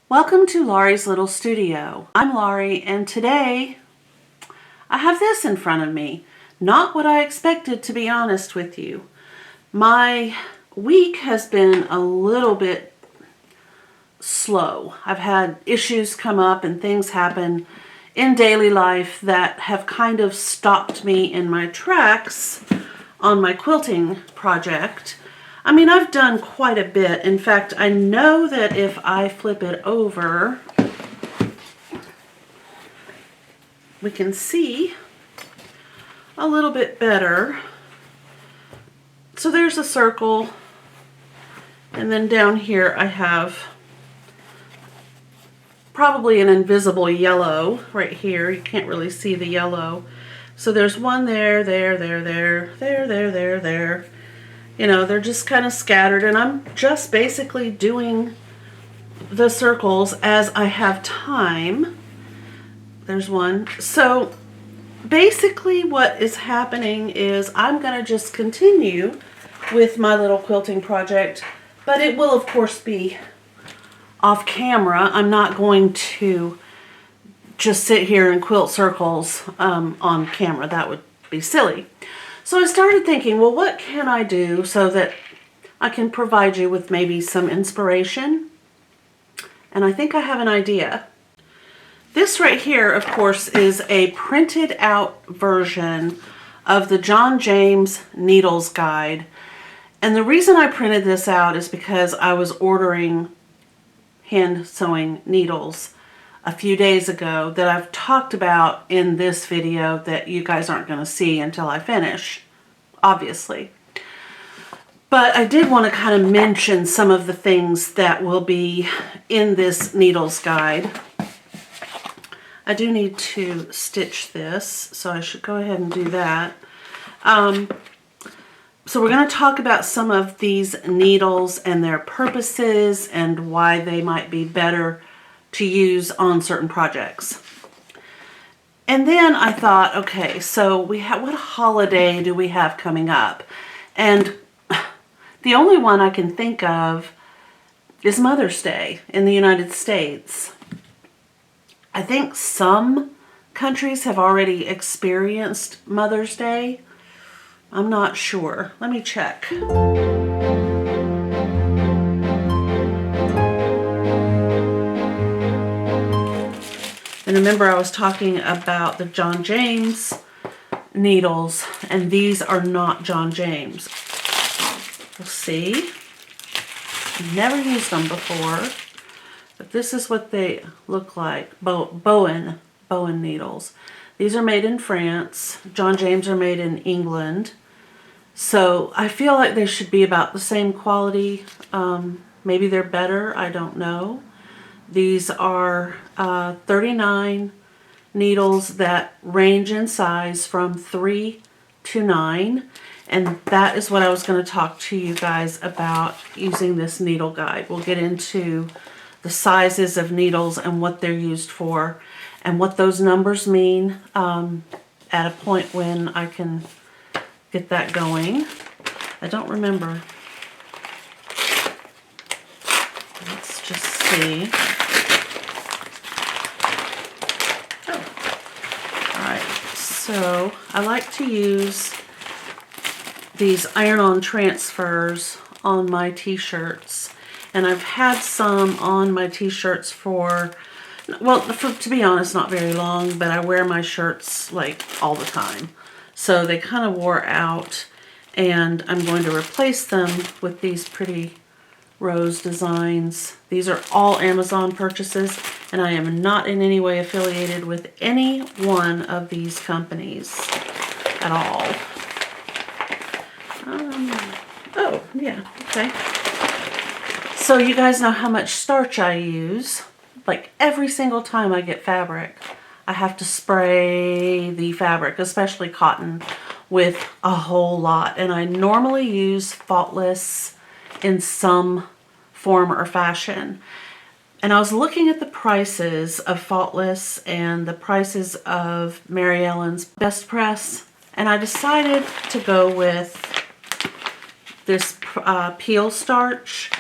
Welcome to Laurie's Little Studio. I'm Laurie, and today I have this in front of me. Not what I expected, to be honest with you. My week has been a little bit slow. I've had issues come up and things happen in daily life that have kind of stopped me in my tracks on my quilting project. I mean, I've done quite a bit. In fact, I know that if I flip it over, we can see a little bit better. So there's a circle, and then down here I have probably an invisible yellow right here. You can't really see the yellow. So there's one there, there, there. You know, they're just kind of scattered, and I'm just basically doing the circles as I have time. There's one. So basically what is happening is I'm going to just continue with my little quilting project, but it will of course be off camera. I'm not going to just sit here and quilt circles on camera. That would be silly. So I started thinking, well, what can I do so that I can provide you with maybe some inspiration? And I think I have an idea. This right here, of course, is a printed out version of the John James Needles Guide. And the reason I printed this out is because I was ordering hand sewing needles a few days ago that I've talked about in this video that you guys aren't going to see until I finish, obviously. But I did want to kind of mention some of the things that will be in this needles guide. I do need to stitch this, so I should go ahead and do that. So we're going to talk about some of these needles and their purposes and why they might be better to use on certain projects. And then I thought, okay, so what holiday do we have coming up? And the only one I can think of is Mother's Day in the United States. I think some countries have already experienced Mother's Day. I'm not sure. Let me check. And remember, I was talking about the John James needles, and these are not John James. We'll see. I've never used them before, but this is what they look like. Bowen needles. These are made in France. John James are made in England. So I feel like they should be about the same quality. Maybe they're better, I don't know. These are 39 needles that range in size from 3 to 9. And that is what I was going to talk to you guys about using this needle guide. We'll get into the sizes of needles and what they're used for and what those numbers mean at a point when I can get that going. I don't remember. Let's just see. So I like to use these iron-on transfers on my t-shirts, and I've had some on my t-shirts for, well, to be honest, not very long, but I wear my shirts like all the time. So they kind of wore out, and I'm going to replace them with these pretty rose designs. These are all Amazon purchases, and I am not in any way affiliated with any one of these companies at all. Oh, yeah, okay. So you guys know how much starch I use. Like every single time I get fabric, I have to spray the fabric, especially cotton, with a whole lot. And I normally use Faultless in some form or fashion. And I was looking at the prices of Faultless and the prices of Mary Ellen's Best Press, and I decided to go with this peel starch.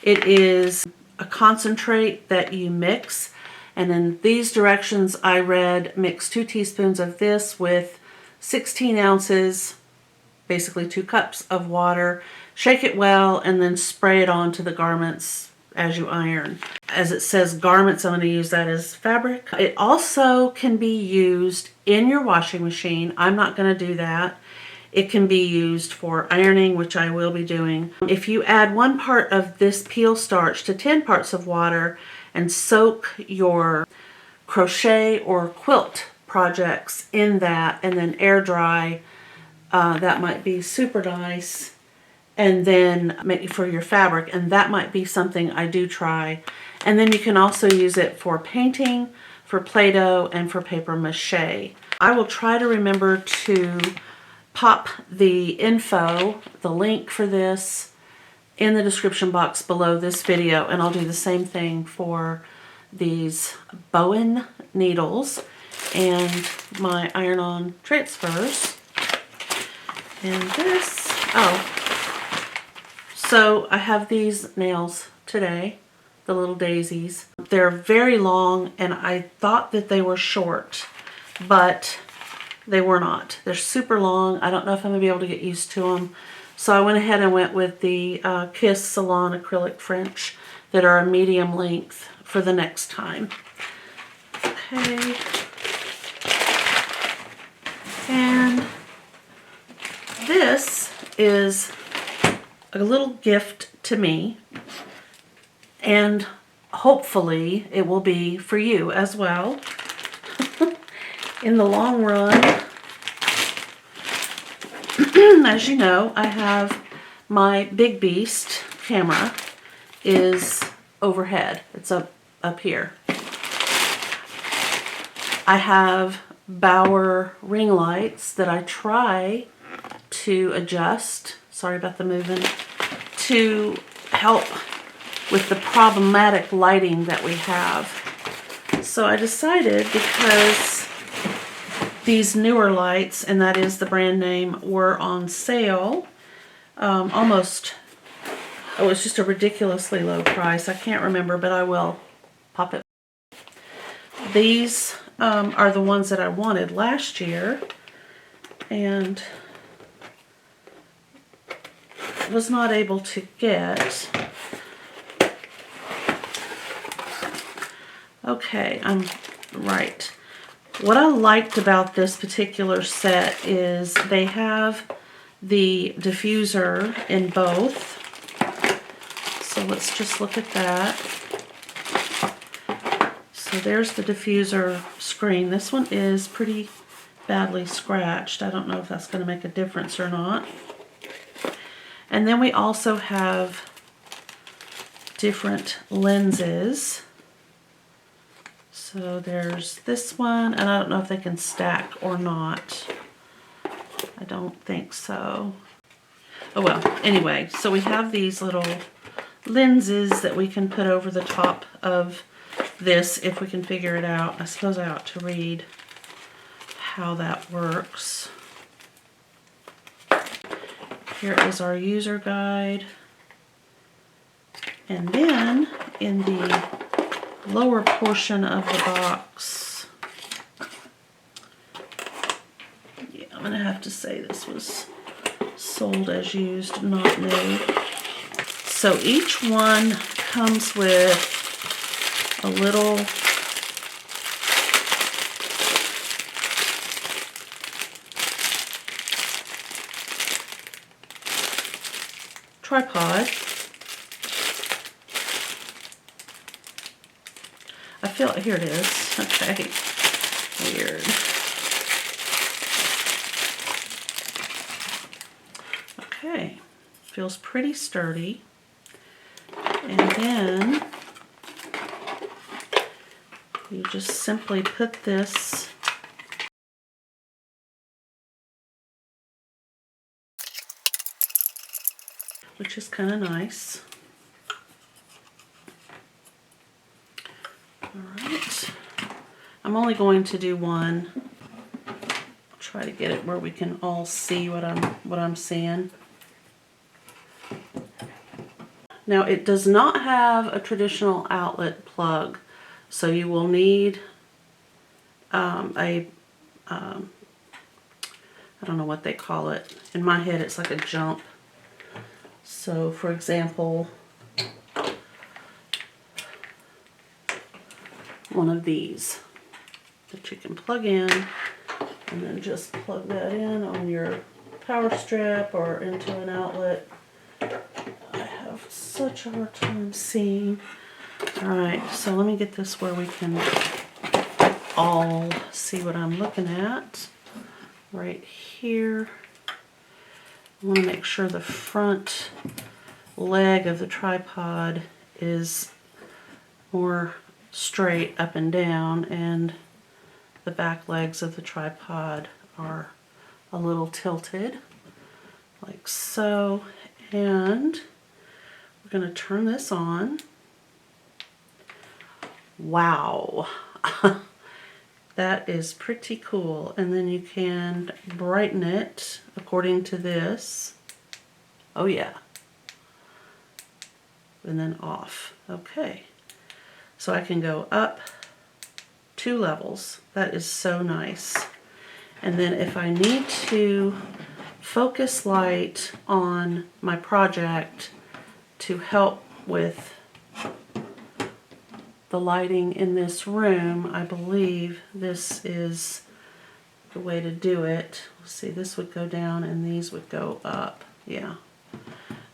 It is a concentrate that you mix. And in these directions I read, mix 2 teaspoons of this with 16 ounces, basically 2 cups of water. Shake it well and then spray it onto the garments as you iron. As it says garments, I'm going to use that as fabric. It also can be used in your washing machine. I'm not going to do that. It can be used for ironing, which I will be doing. If you add 1 part of this peel starch to 10 parts of water and soak your crochet or quilt projects in that and then air dry, that might be super nice. And then maybe for your fabric, and that might be something I do try. And then you can also use it for painting, for Play-Doh, and for paper mache. I will try to remember to pop the info, the link for this, in the description box below this video, and I'll do the same thing for these Bowen needles and my iron-on transfers. And this, so I have these nails today, the little daisies. They're very long, and I thought that they were short, but they were not. They're super long. I don't know if I'm going to be able to get used to them. So I went ahead and went with the Kiss Salon Acrylic French that are a medium length for the next time. Okay. And this is a little gift to me, and hopefully it will be for you as well in the long run. As you know, I have my Big Beast camera is overhead. It's up here. I have Bauer ring lights that I try to adjust, sorry about the moving, to help with the problematic lighting that we have. So I decided, because these newer lights, and that is the brand name, were on sale, almost, oh, it's just a ridiculously low price. I can't remember, but I will pop it. These are the ones that I wanted last year, and was not able to get. Okay, I'm right. What I liked about this particular set is they have the diffuser in both. So let's just look at that. So there's the diffuser screen. This one is pretty badly scratched. I don't know if that's going to make a difference or not. And then we also have different lenses. So there's this one, and I don't know if they can stack or not. I don't think so. Oh well, anyway, so we have these little lenses that we can put over the top of this if we can figure it out. I suppose I ought to read how that works. Here is our user guide. And then in the lower portion of the box, yeah, I'm going to have to say this was sold as used, not new. So each one comes with a little tripod. I feel it, here it is. Okay, weird. Okay, feels pretty sturdy. And then you just simply put this which is kind of nice. Alright, I'm only going to do one. I'll try to get it where we can all see what I'm seeing. Now it does not have a traditional outlet plug, so you will need I don't know what they call it. In my head it's like a jump. So for example, one of these that you can plug in, and then just plug that in on your power strip or into an outlet. I have such a hard time seeing. Alright, so let me get this where we can all see what I'm looking at. Right here. I want to make sure the front leg of the tripod is more straight up and down, and the back legs of the tripod are a little tilted, like so. And we're going to turn this on. Wow. That is pretty cool. And then you can brighten it according to this. Oh yeah. And then off. Okay. So I can go up 2 levels. That is so nice. And then if I need to focus light on my project to help with the lighting in this room, I believe this is the way to do it. Let's see, this would go down and these would go up. Yeah.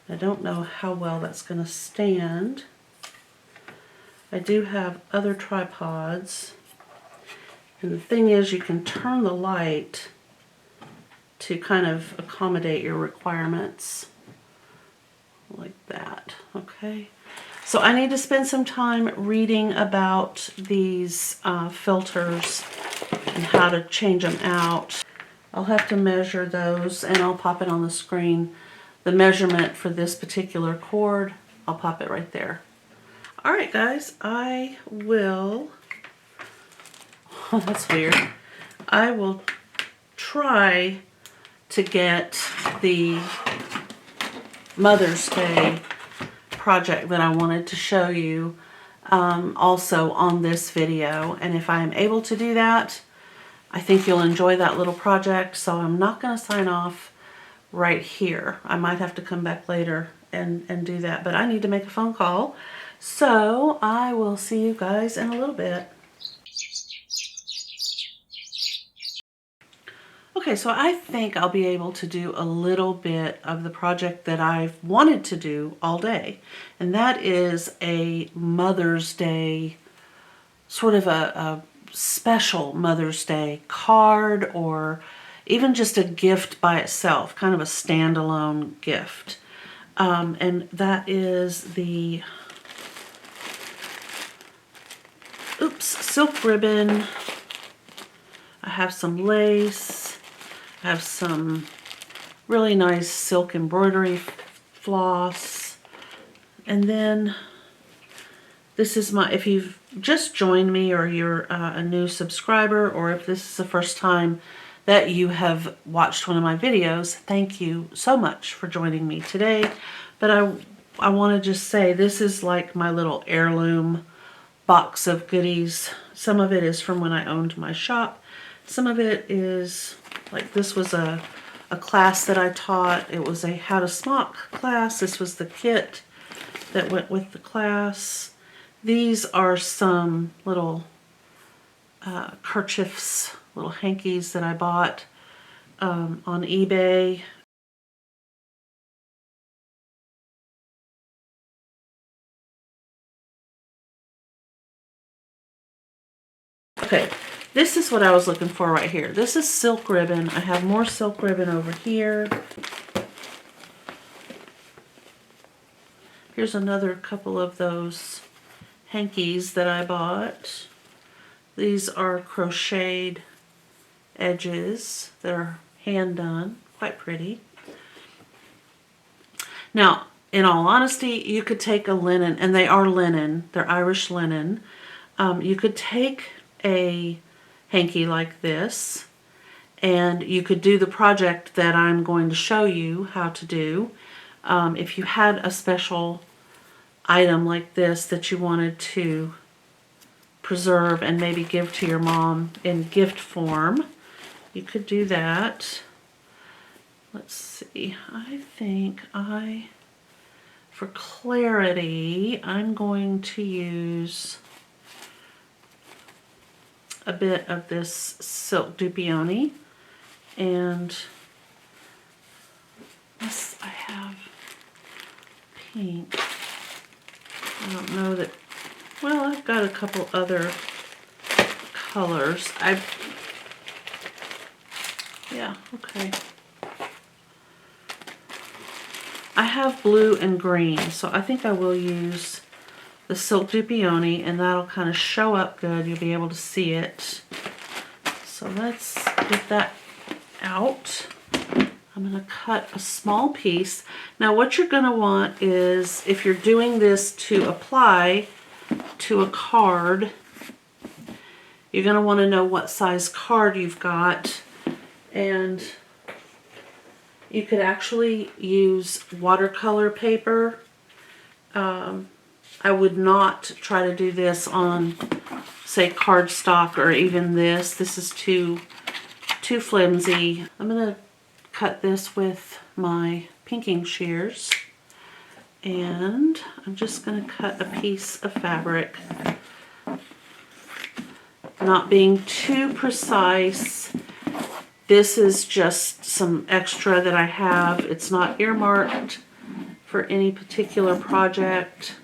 I don't know how well that's going to stand. I do have other tripods. And the thing is, you can turn the light to kind of accommodate your requirements. Like that. Okay. So I need to spend some time reading about these filters and how to change them out. I'll have to measure those, and I'll pop it on the screen. The measurement for this particular cord, I'll pop it right there. Alright guys, I will, oh that's weird, I will try to get the Mother's Day project that I wanted to show you also on this video, and if I am able to do that, I think you'll enjoy that little project. So I'm not going to sign off right here. I might have to come back later and do that, but I need to make a phone call, so I will see you guys in a little bit. Okay, so I think I'll be able to do a little bit of the project that I've wanted to do all day. And that is a Mother's Day, sort of a special Mother's Day card, or even just a gift by itself, kind of a standalone gift. And that is the silk ribbon. I have some lace. I have some really nice silk embroidery floss. And then this is my, if you've just joined me or you're a new subscriber, or if this is the first time that you have watched one of my videos, thank you so much for joining me today. But I want to just say, this is like my little heirloom box of goodies. Some of it is from when I owned my shop. Some of it is, like, this was a class that I taught. It was a how to smock class. This was the kit that went with the class. These are some little kerchiefs, little hankies that I bought on eBay. Okay, this is what I was looking for right here. This is silk ribbon. I have more silk ribbon over here. Here's another couple of those hankies that I bought. These are crocheted edges that are hand done, quite pretty. Now, in all honesty, you could take a linen, and they are linen, they're Irish linen. You could take a hanky like this, and you could do the project that I'm going to show you how to do. If you had a special item like this that you wanted to preserve and maybe give to your mom in gift form, you could do that. Let's see, I think for clarity, I'm going to use a bit of this silk dupioni, and yes, I have pink. I don't know that, well, I've got a couple other colors. Yeah, okay. I have blue and green, so I think I will use the silk dupioni, and that'll kind of show up good. You'll be able to see it. So let's get that out. I'm going to cut a small piece. Now what you're going to want is, if you're doing this to apply to a card, you're going to want to know what size card you've got, and you could actually use watercolor paper. I would not try to do this on, say, cardstock or even this. This is too flimsy. I'm going to cut this with my pinking shears, and I'm just going to cut a piece of fabric, not being too precise. This is just some extra that I have. It's not earmarked for any particular project.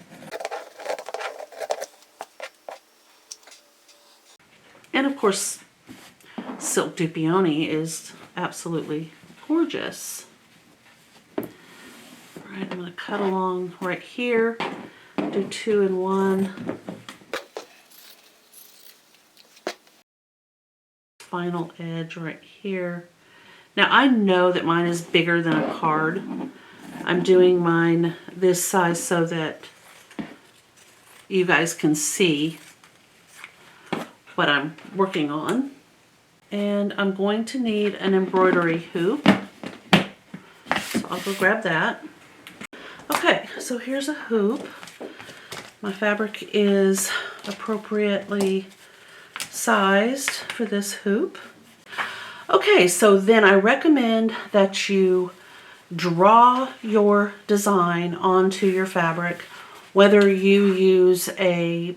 And of course, silk dupioni is absolutely gorgeous. All right, I'm going to cut along right here, do 2 in 1. Final edge right here. Now I know that mine is bigger than a card. I'm doing mine this size so that you guys can see what I'm working on. And I'm going to need an embroidery hoop. So I'll go grab that. Okay, so here's a hoop. My fabric is appropriately sized for this hoop. Okay, so then I recommend that you draw your design onto your fabric, whether you use a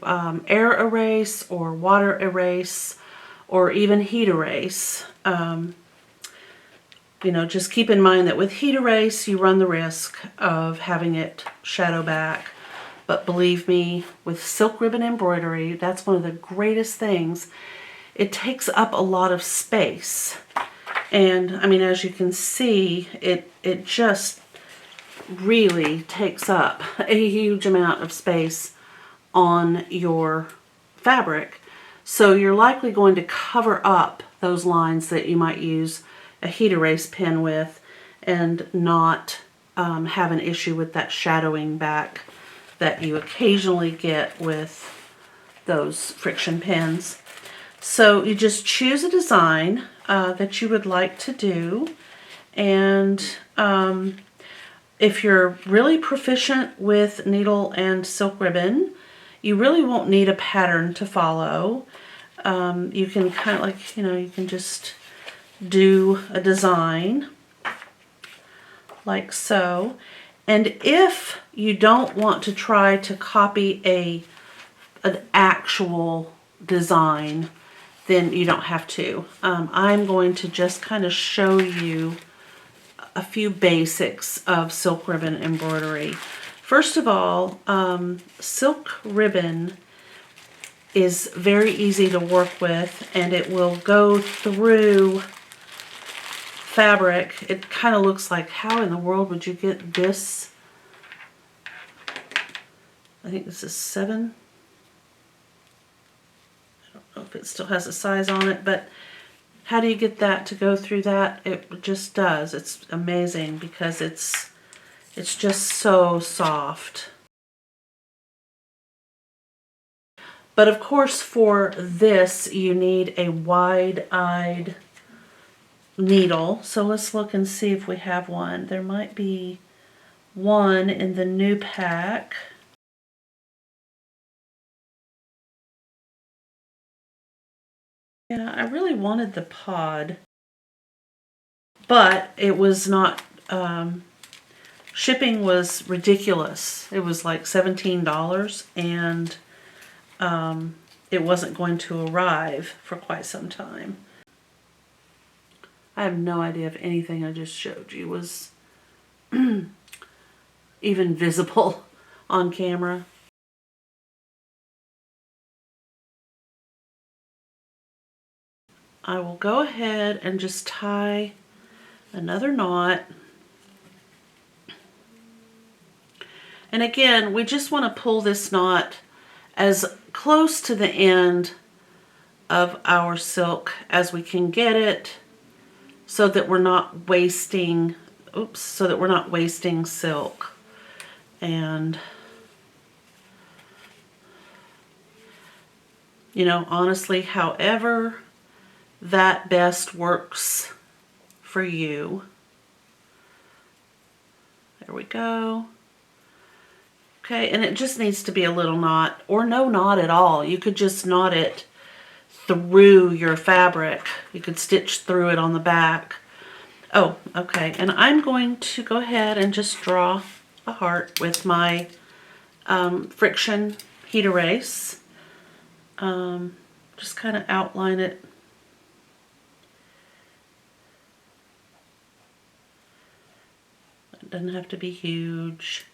air erase or water erase or even heat erase. You know, just keep in mind that with heat erase you run the risk of having it shadow back. But believe me, with silk ribbon embroidery, that's one of the greatest things. It takes up a lot of space. And I mean, as you can see, it just really takes up a huge amount of space on your fabric. So you're likely going to cover up those lines that you might use a heat erase pen with and not have an issue with that shadowing back that you occasionally get with those friction pens. So you just choose a design that you would like to do, and if you're really proficient with needle and silk ribbon, you really won't need a pattern to follow. You can kind of like, you know, you can just do a design like so. And if you don't want to try to copy an actual design, then you don't have to. I'm going to just kind of show you a few basics of silk ribbon embroidery. First of all, silk ribbon is very easy to work with, and it will go through fabric. It kind of looks like, how in the world would you get this? I think this is 7. I don't know if it still has a size on it, but how do you get that to go through that? It just does. It's amazing because it's just so soft. But of course, for this you need a wide-eyed needle. So let's look and see if we have one. There might be one in the new pack. Yeah, I really wanted the pod, but it was not, shipping was ridiculous. It was like $17, and it wasn't going to arrive for quite some time. I have no idea if anything I just showed you was even visible on camera. I will go ahead and just tie another knot. And again, we just want to pull this knot as close to the end of our silk as we can get it, so that we're not wasting, silk. And you know, honestly, however that best works for you. There we go. Okay, and it just needs to be a little knot, or no knot at all. You could just knot it through your fabric. You could stitch through it on the back. Oh, okay, and I'm going to go ahead and just draw a heart with my friction heat erase. Just kind of outline it. It doesn't have to be huge.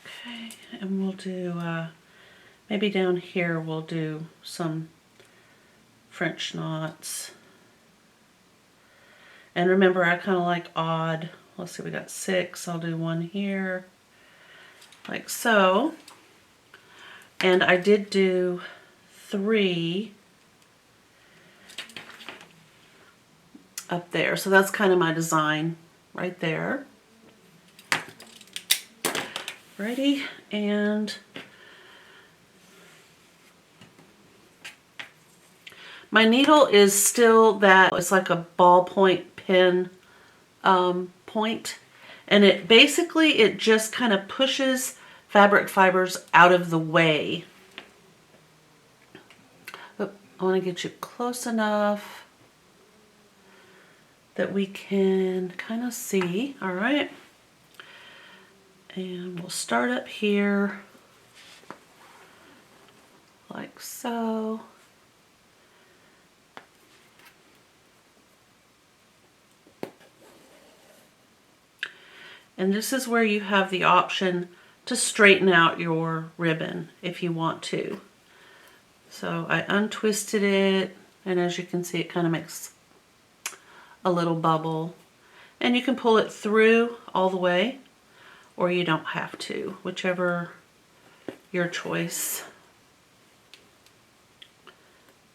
Okay, and we'll do, maybe down here we'll do some French knots. And remember, I kind of like odd. Let's see, we got 6. I'll do 1 here, like so. And I did do 3 up there. So that's kind of my design right there. Ready, and my needle is still that, it's like a ballpoint pen point, and it basically, it just kind of pushes fabric fibers out of the way. I want to get you close enough that we can kind of see. All right. And we'll start up here, like so. And this is where you have the option to straighten out your ribbon if you want to. So I untwisted it, and as you can see, it kind of makes a little bubble. And you can pull it through all the way, or you don't have to, whichever your choice.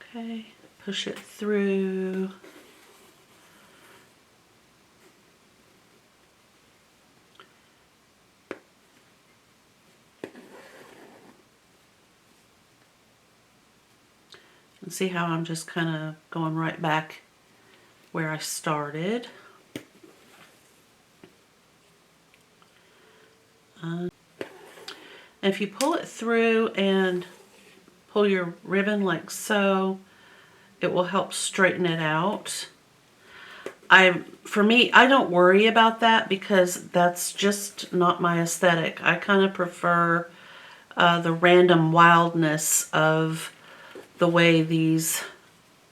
Okay, push it through. And see how I'm just kind of going right back where I started. If you pull it through and pull your ribbon like so, it will help straighten it out. For me, I don't worry about that because that's just not my aesthetic. I kind of prefer the random wildness of the way these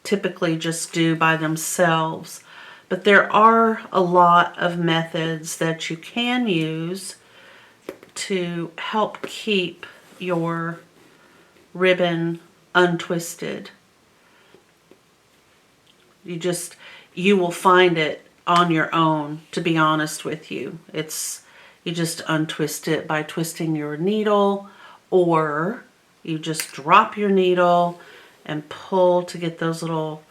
typically just do by themselves. But there are a lot of methods that you can use to help keep your ribbon untwisted. You will find it on your own, to be honest with you. You just untwist it by twisting your needle, or you just drop your needle and pull to get those little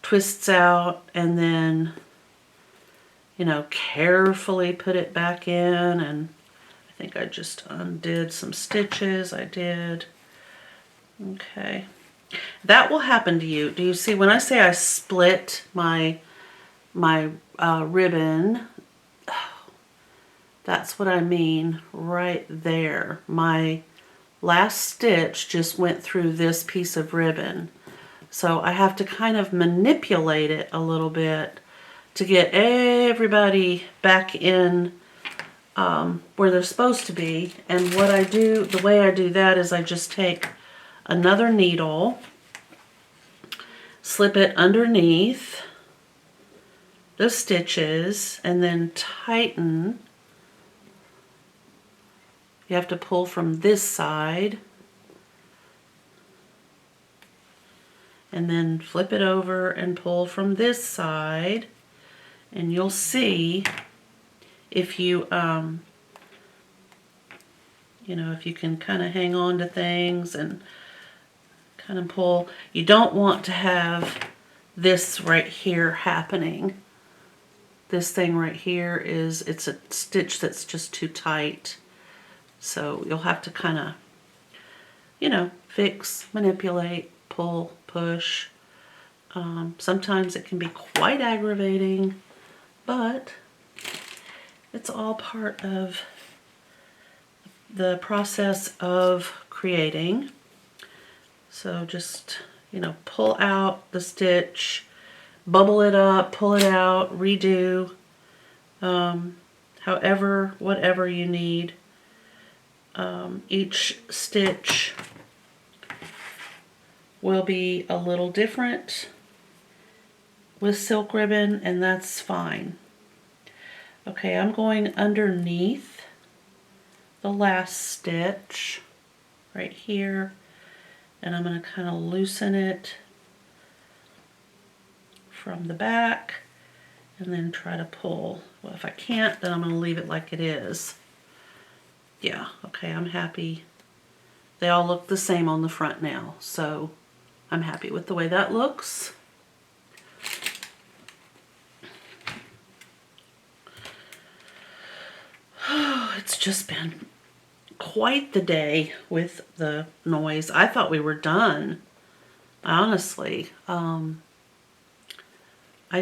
twists out, and then, you know, carefully put it back in. And I think I just undid some stitches. I did. Okay. That will happen to you. Do you see when I say I split my ribbon, That's what I mean right there. My last stitch just went through this piece of ribbon. So I have to kind of manipulate it a little bit to get everybody back in where they're supposed to be. And what I do, the way I do that is I just take another needle, slip it underneath the stitches, and then tighten. You have to pull from this side and then flip it over and pull from this side, and you'll see if you you know, if you can kind of hang on to things and kind of pull. You don't want to have this right here happening. This thing right here is, it's a stitch that's just too tight. So you'll have to kind of, you know, fix, manipulate, pull, push. Sometimes it can be quite aggravating, but it's all part of the process of creating. So just, you know, pull out the stitch, bubble it up, pull it out, redo, however, whatever you need. Each stitch will be a little different with silk ribbon, and that's fine. Okay, I'm going underneath the last stitch right here, and I'm going to kind of loosen it from the back and then try to pull. Well, if I can't, then I'm going to leave it like it is. Yeah, okay, I'm happy. They all look the same on the front now, so I'm happy with the way that looks. Oh, it's just been quite the day with the noise. I thought we were done, honestly. I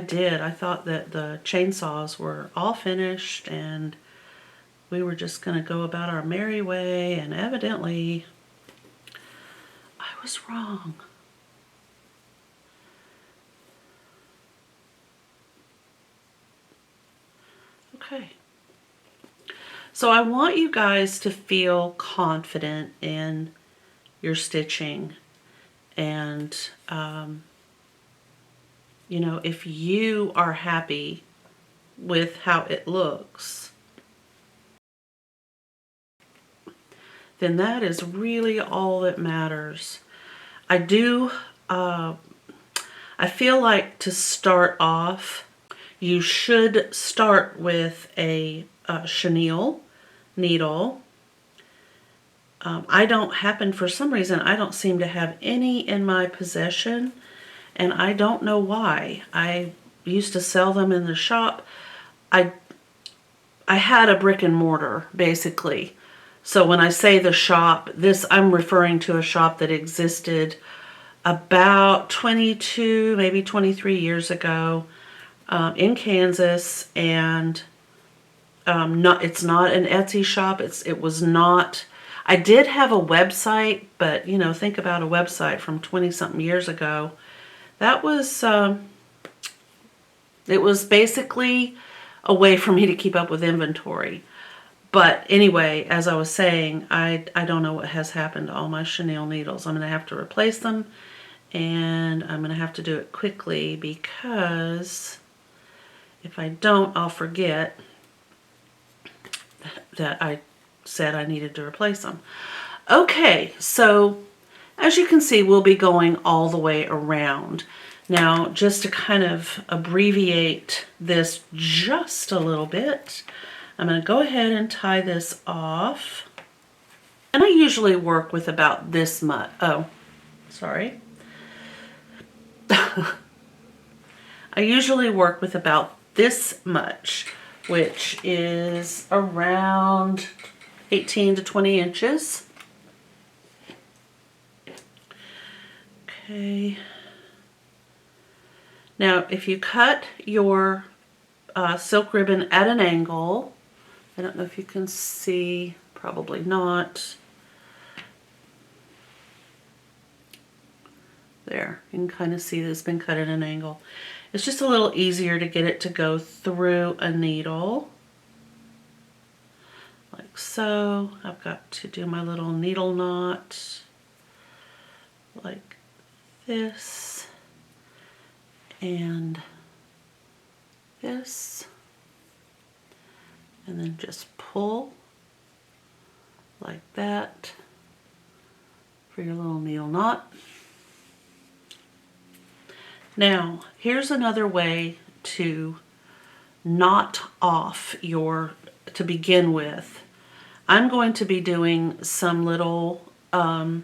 did. I thought that the chainsaws were all finished and we were just going to go about our merry way, and evidently I was wrong. Okay. So I want you guys to feel confident in your stitching, and you know, if you are happy with how it looks, then that is really all that matters. I feel like to start off, you should start with a chenille needle. I don't happen, for some reason, I don't seem to have any in my possession, and I don't know why. I used to sell them in the shop. I had a brick and mortar, basically. So when I say the shop, I'm referring to a shop that existed about 22, maybe 23 years ago in Kansas, and it's not an Etsy shop. It was not. I did have a website, but you know, think about a website from 20-something years ago. That was it was basically a way for me to keep up with inventory. But anyway, as I was saying, I don't know what has happened to all my chenille needles. I'm going to have to replace them, and I'm going to have to do it quickly, because if I don't, I'll forget that I said I needed to replace them. Okay, so as you can see, we'll be going all the way around. Now, just to kind of abbreviate this just a little bit, I'm going to go ahead and tie this off. And I usually work with about this much. Oh, sorry. I usually work with about this much, which is around 18 to 20 inches. Okay. Now, if you cut your silk ribbon at an angle, I don't know if you can see, probably not. There, you can kind of see that it's been cut at an angle. It's just a little easier to get it to go through a needle. Like so. I've got to do my little needle knot like this and this, and then just pull like that for your little needle knot. Now, here's another way to knot off your, to begin with. I'm going to be doing some little, there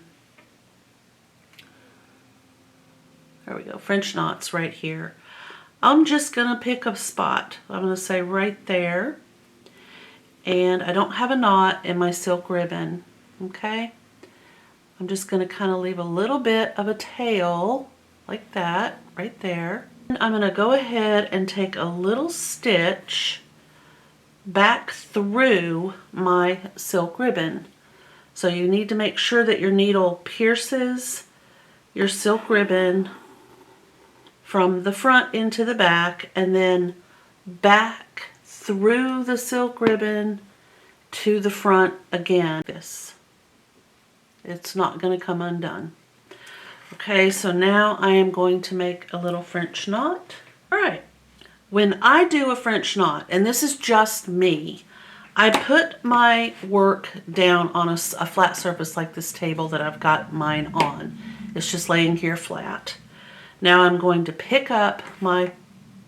we go, French knots right here. I'm just going to pick a spot. I'm going to say right there. And I don't have a knot in my silk ribbon, okay? I'm just going to kind of leave a little bit of a tail like that, right there. And I'm going to go ahead and take a little stitch back through my silk ribbon. So you need to make sure that your needle pierces your silk ribbon from the front into the back, and then back through the silk ribbon to the front again. It's not going to come undone. Okay, so now I am going to make a little French knot. All right, when I do a French knot, and this is just me, I put my work down on a flat surface like this table that I've got mine on. It's just laying here flat. Now I'm going to pick up my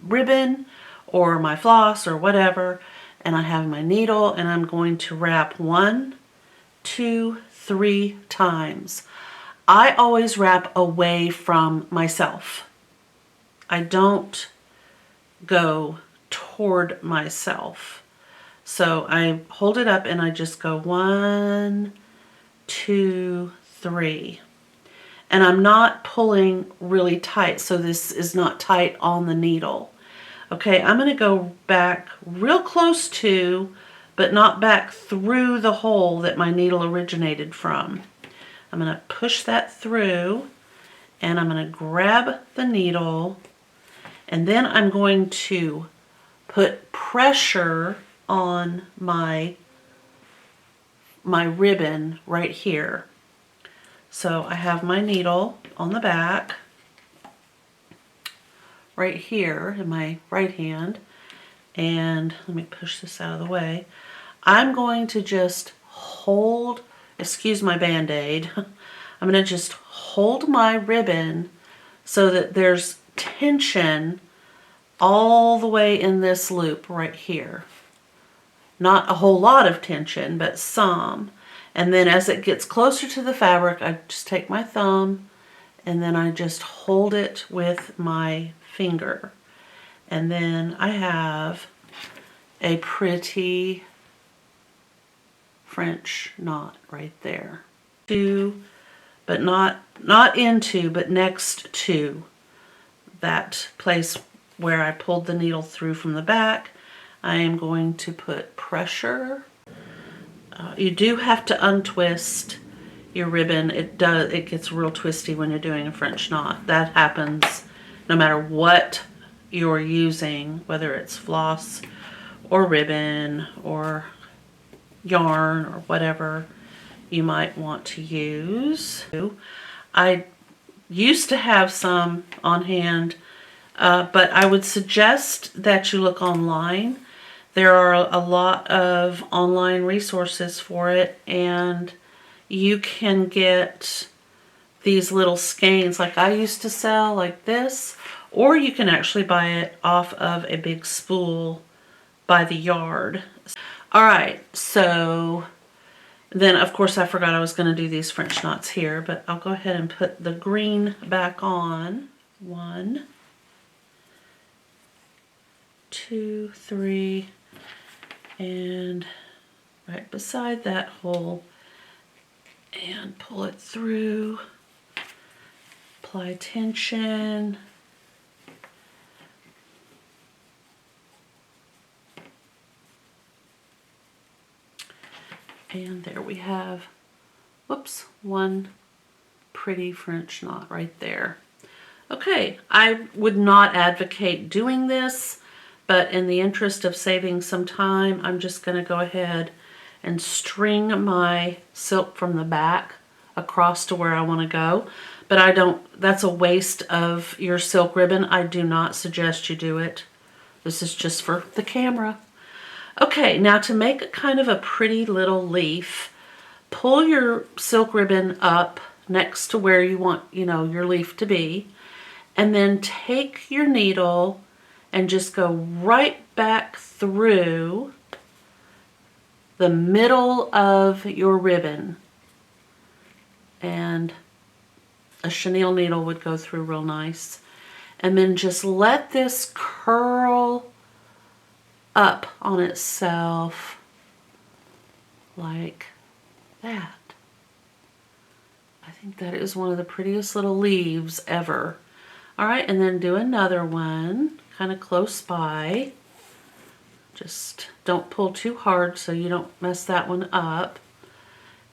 ribbon or my floss or whatever, and I have my needle, and I'm going to wrap 1, 2, 3 times. I always wrap away from myself. I don't go toward myself. So I hold it up and I just go 1, 2, 3. And I'm not pulling really tight, so this is not tight on the needle. Okay, I'm going to go back real close to, but not back through the hole that my needle originated from. I'm going to push that through, and I'm going to grab the needle, and then I'm going to put pressure on my ribbon right here. So I have my needle on the back right here in my right hand, and let me push this out of the way. I'm going to just hold, excuse my band-aid, I'm going to just hold my ribbon so that there's tension all the way in this loop right here. Not a whole lot of tension, but some. And then as it gets closer to the fabric, I just take my thumb and then I just hold it with my finger. And then I have a pretty French knot right there. But not into, but next to that place where I pulled the needle through from the back. I am going to put pressure. You do have to untwist your ribbon. It gets real twisty when you're doing a French knot. That happens no matter what you're using, whether it's floss or ribbon or yarn or whatever you might want to use. I used to have some on hand, but I would suggest that you look online. There are a lot of online resources for it, and you can get these little skeins like I used to sell, like this, or you can actually buy it off of a big spool by the yard. All right, so then of course I forgot I was going to do these French knots here, but I'll go ahead and put the green back on. 1, 2, 3, and right beside that hole, and pull it through, apply tension, And there we have, whoops, one pretty French knot right there. Okay, I would not advocate doing this, but in the interest of saving some time, I'm just going to go ahead and string my silk from the back across to where I want to go. But I don't, that's a waste of your silk ribbon. I do not suggest you do it. This is just for the camera. Okay, now to make a kind of a pretty little leaf, pull your silk ribbon up next to where you want, your leaf to be, and then take your needle and just go right back through the middle of your ribbon. And a chenille needle would go through real nice. And then just let this curl up on itself like that. I think that is one of the prettiest little leaves ever. All right, and then do another one kind of close by. Just don't pull too hard so you don't mess that one up.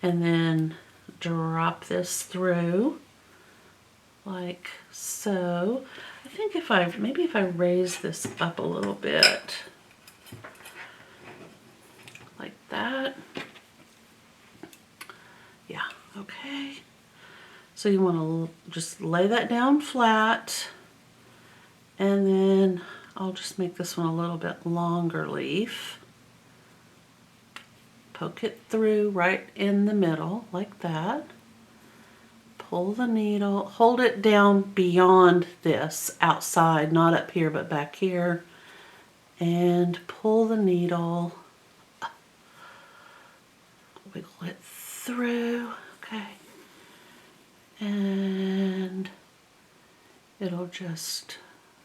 And then drop this through like so. I think maybe if I raise this up a little bit like that. Yeah, okay. So you want to just lay that down flat, and then I'll just make this one a little bit longer leaf. Poke it through right in the middle like that. Pull the needle, hold it down beyond this, outside, not up here but back here, and pull the needle, wiggle it through, okay, and it'll just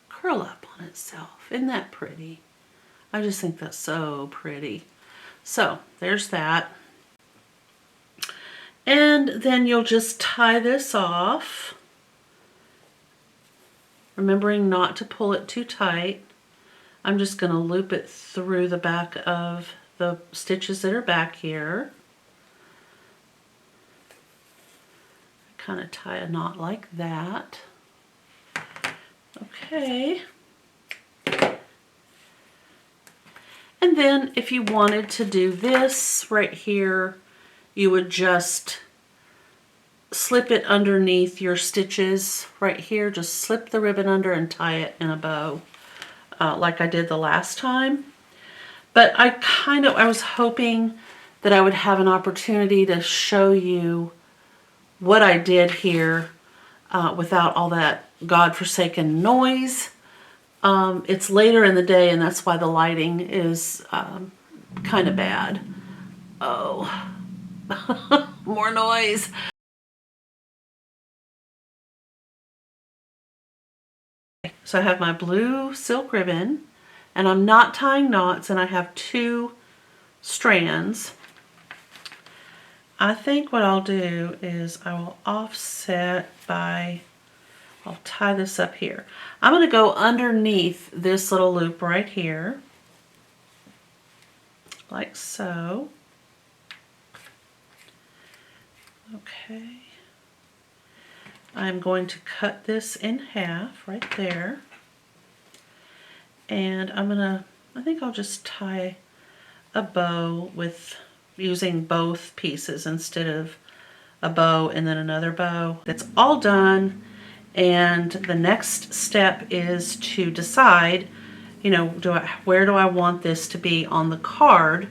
curl up on itself. Isn't that pretty? I just think that's so pretty. So there's that. And then you'll just tie this off, remembering not to pull it too tight. I'm just going to loop it through the back of the stitches that are back here. Kind of tie a knot like that. Okay. And then if you wanted to do this right here, you would just slip it underneath your stitches right here. Just slip the ribbon under and tie it in a bow like I did the last time. But I was hoping that I would have an opportunity to show you what I did here without all that godforsaken noise. It's later in the day, and that's why the lighting is kind of bad. Oh, more noise. So I have my blue silk ribbon, and I'm not tying knots, and I have 2 strands. I think what I'll do is I will offset by, I'll tie this up here. I'm going to go underneath this little loop right here, like so. Okay. I'm going to cut this in half right there. And I think I'll just tie a bow with using both pieces instead of a bow and then another bow. That's all done. And the next step is to decide, where do I want this to be on the card?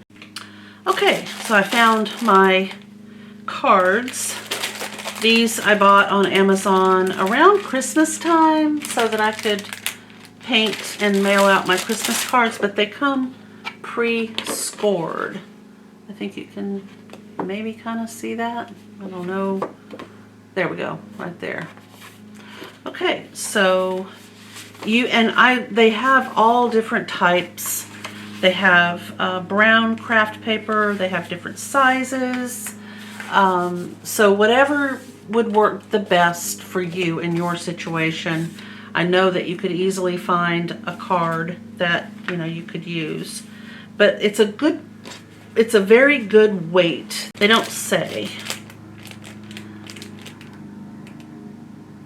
Okay, so I found my cards. These I bought on Amazon around Christmas time so that I could paint and mail out my Christmas cards, but they come pre-scored. I think you can maybe kind of see that. I don't know. There we go, right there. Okay, so they have all different types. They have brown craft paper. They have different sizes. So whatever would work the best for you in your situation. I know that you could easily find a card that you could use, but it's a good it's a very good weight. They don't say.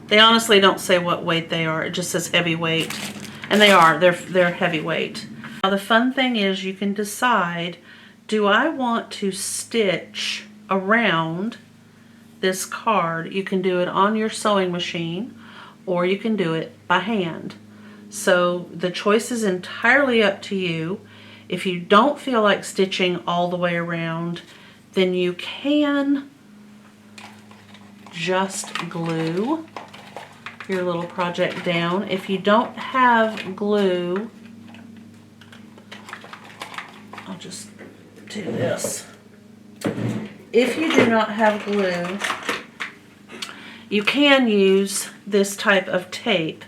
They honestly don't say what weight they are. It just says heavyweight. And they are. They're heavyweight. Now the fun thing is you can decide, do I want to stitch around this card? You can do it on your sewing machine or you can do it by hand. So the choice is entirely up to you. If you don't feel like stitching all the way around, then you can just glue your little project down. If you don't have glue, I'll just do this. If you do not have glue, you can use this type of tape.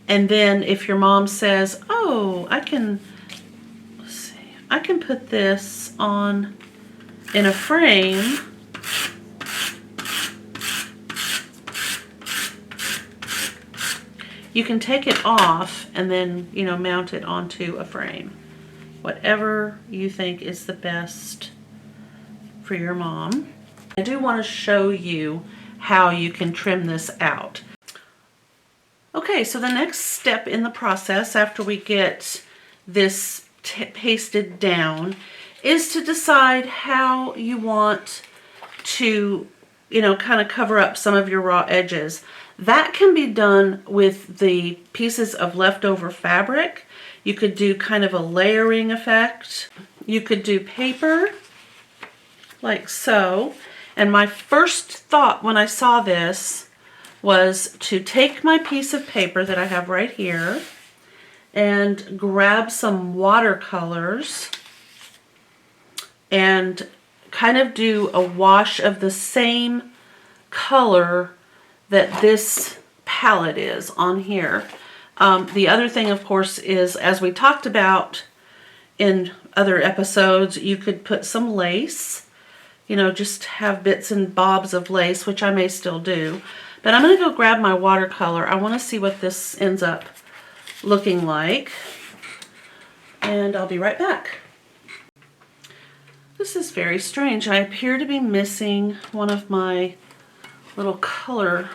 And then if your mom says, oh, I can put this on in a frame, you can take it off and then, you know, mount it onto a frame. Whatever you think is the best for your mom. I do want to show you how you can trim this out. Okay, so the next step in the process after we get this pasted down is to decide how you want to, you know, kind of cover up some of your raw edges. That can be done with the pieces of leftover fabric. You could do kind of a layering effect. You could do paper, like so. And my first thought when I saw this was to take my piece of paper that I have right here and grab some watercolors and kind of do a wash of the same color that this palette is on here. The other thing, of course, is, as we talked about in other episodes, you could put some lace, you know, just have bits and bobs of lace, which I may still do. But I'm going to go grab my watercolor. I want to see what this ends up looking like. And I'll be right back. This is very strange. I appear to be missing one of my little color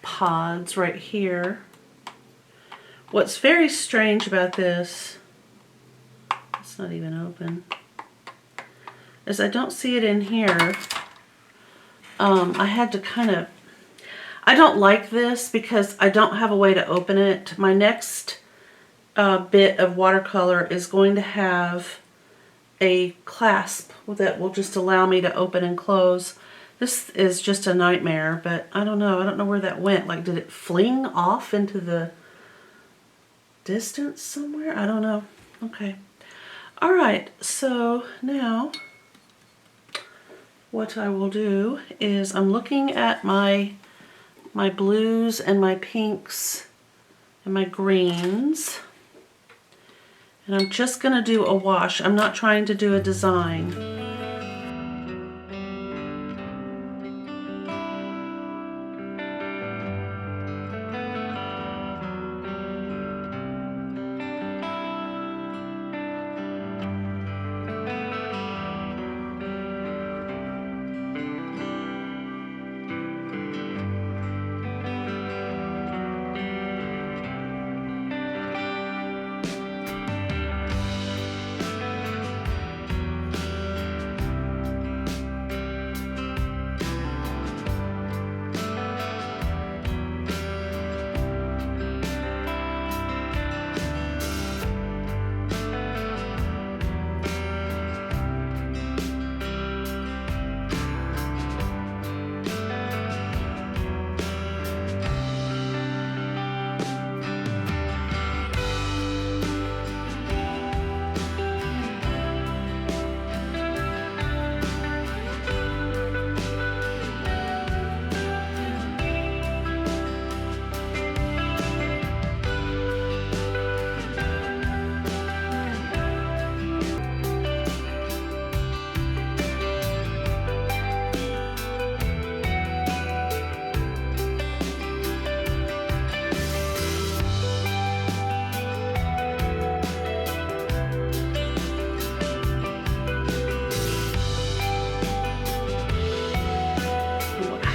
pods right here. What's very strange about this, it's not even open, is I don't see it in here. I had to kind of, I don't like this because I don't have a way to open it. My next bit of watercolor is going to have a clasp that will just allow me to open and close. This is just a nightmare, but I don't know where that went. Like, did it fling off into the distance somewhere? I don't know. Okay. All right, so now what I will do is I'm looking at my blues and my pinks and my greens, and I'm just going to do a wash. I'm not trying to do a design.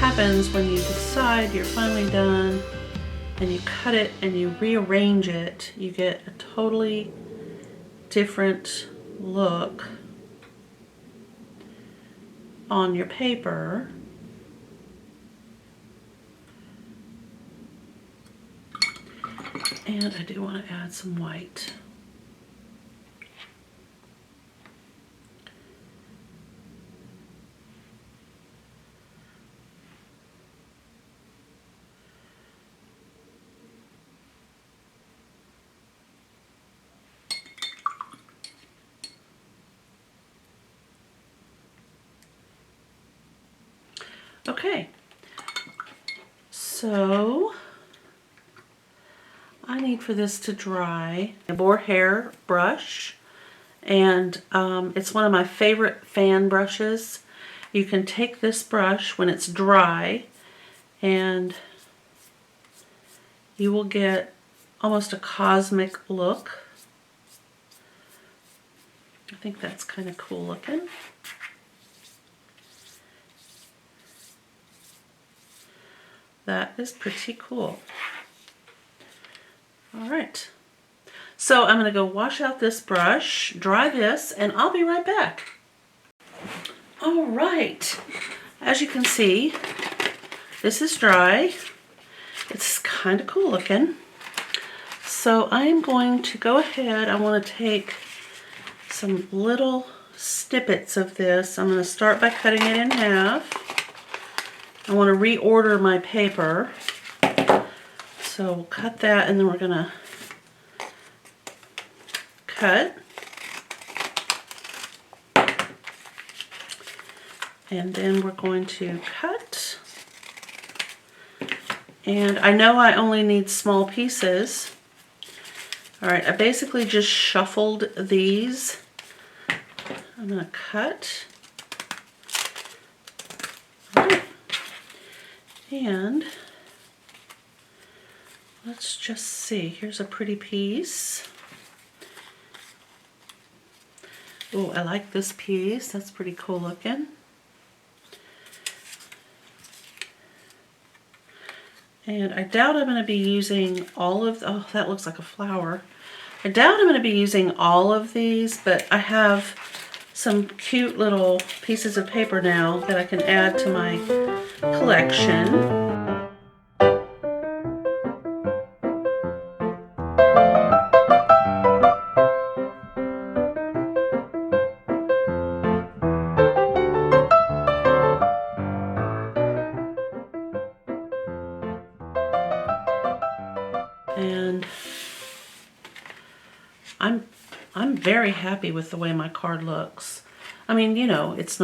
happens when you decide you're finally done and you cut it and you rearrange it, you get a totally different look on your paper. And I do want to add some white. Okay, so I need for this to dry. A boar hair brush, and it's one of my favorite fan brushes. You can take this brush when it's dry and you will get almost a cosmic look. I think that's kind of cool looking. That is pretty cool. All right, so I'm going to go wash out this brush, dry this, and I'll be right back. All right, as you can see, this is dry. It's kind of cool looking. So I'm going to go ahead, I want to take some little snippets of this. I'm going to start by cutting it in half. I want to reorder my paper. So we'll cut that, and then we're going to cut. And then we're going to cut. And I know I only need small pieces. All right, I basically just shuffled these. I'm going to cut. All right. And let's just see. Here's a pretty piece. Oh, I like this piece. That's pretty cool looking. And I doubt I'm going to be using all of, oh, that looks like a flower. I doubt I'm going to be using all of these, but I have some cute little pieces of paper now that I can add to my collection. And I'm very happy with the way my card looks. I mean, you know, it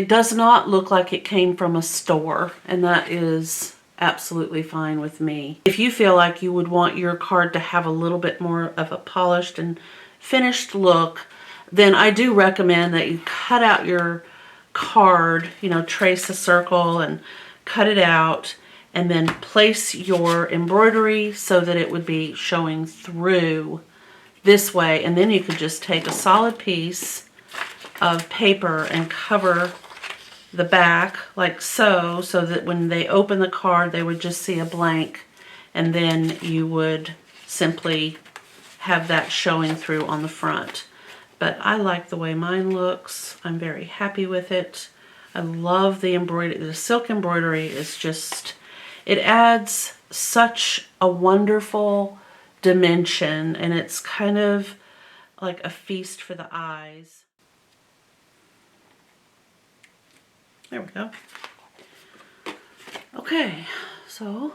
does not look like it came from a store, and that is absolutely fine with me. If you feel like you would want your card to have a little bit more of a polished and finished look, then I do recommend that you cut out your card, you know, trace a circle and cut it out, and then place your embroidery so that it would be showing through this way. And then you could just take a solid piece of paper and cover the back like so, so that when they open the card, they would just see a blank, and then you would simply have that showing through on the front. But I like the way mine looks. I'm very happy with it. I love the embroidery. The silk embroidery is just, it adds such a wonderful dimension, and it's kind of like a feast for the eyes. There we go. Okay, so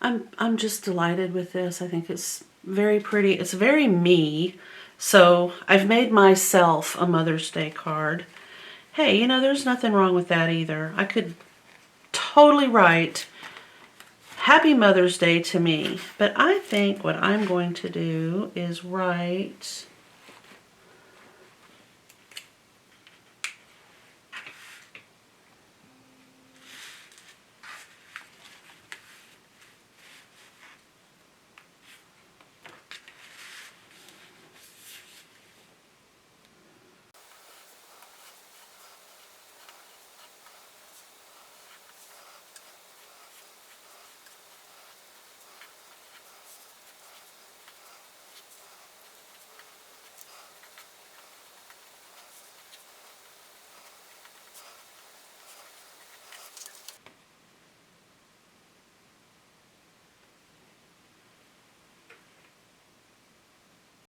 I'm just delighted with this. I think it's very pretty. It's very me. So I've made myself a Mother's Day card. Hey, you know, there's nothing wrong with that either. I could totally write Happy Mother's Day to me, but I think what I'm going to do is write